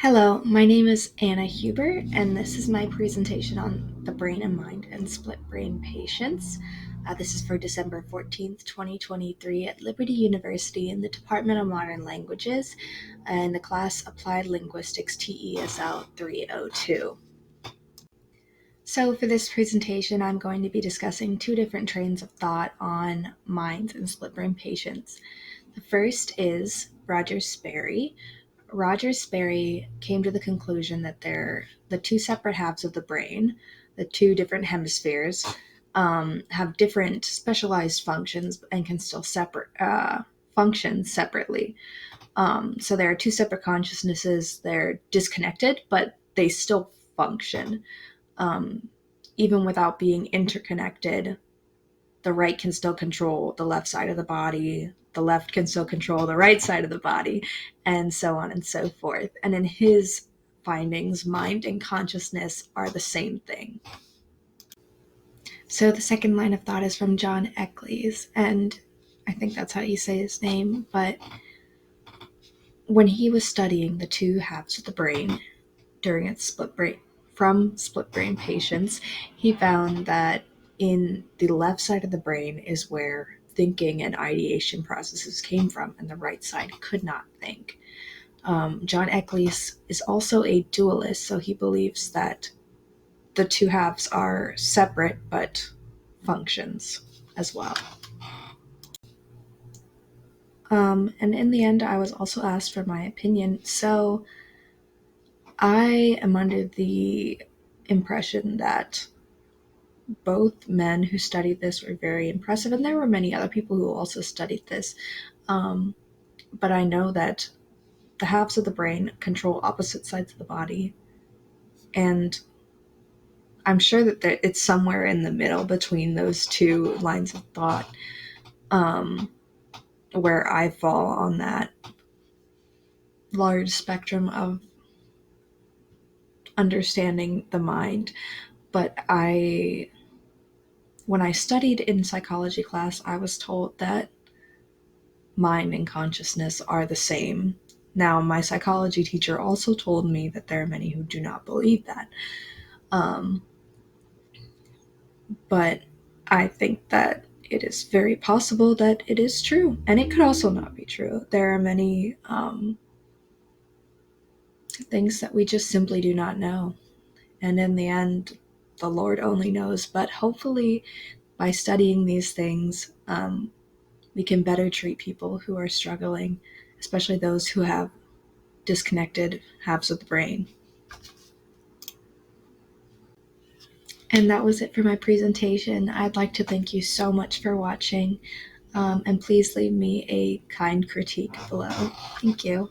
Hello, my name is Anna Huber, and this is my presentation on the brain and mind in split brain patients. This is for December 14th, 2023, at Liberty University in the Department of Modern Languages, in the class Applied Linguistics TESL 302. So, for this presentation, I'm going to be discussing two different trains of thought on minds in split brain patients. The first is Roger Sperry. Roger Sperry came to the conclusion that they're the two separate halves of the brain, the two different hemispheres, have different specialized functions and can still function separately. So there are two separate consciousnesses. They're disconnected, but they still function. Um, Even without being interconnected, the right can still control the left side of the body, the left can still control the right side of the body, and so on and so forth. And in his findings, mind and consciousness are the same thing. So the second line of thought is from John Eccles, and I think that's how you say his name, but when he was studying the two halves of the brain during its split brain patients, he found that in the left side of the brain is where thinking and ideation processes came from, and the right side could not think. John Eccles is also a dualist, so he believes that the two halves are separate but functions as well. And in the end, I was also asked for my opinion. So I am under the impression that both men who studied this were very impressive, and there were many other people who also studied this. But I know that the halves of the brain control opposite sides of the body, and I'm sure that it's somewhere in the middle between those two lines of thought, um, where I fall on that large spectrum of understanding the mind. But when I studied in psychology class, I was told that mind and consciousness are the same. Now, my psychology teacher also told me that there are many who do not believe that. Um, but I think that it is very possible that it is true, and it could also not be true. There are many things that we just simply do not know. And in the end, the Lord only knows. But hopefully, by studying these things, we can better treat people who are struggling, especially those who have disconnected halves of the brain. And that was it for my presentation. I'd like to thank you so much for watching, and please leave me a kind critique below. Thank you.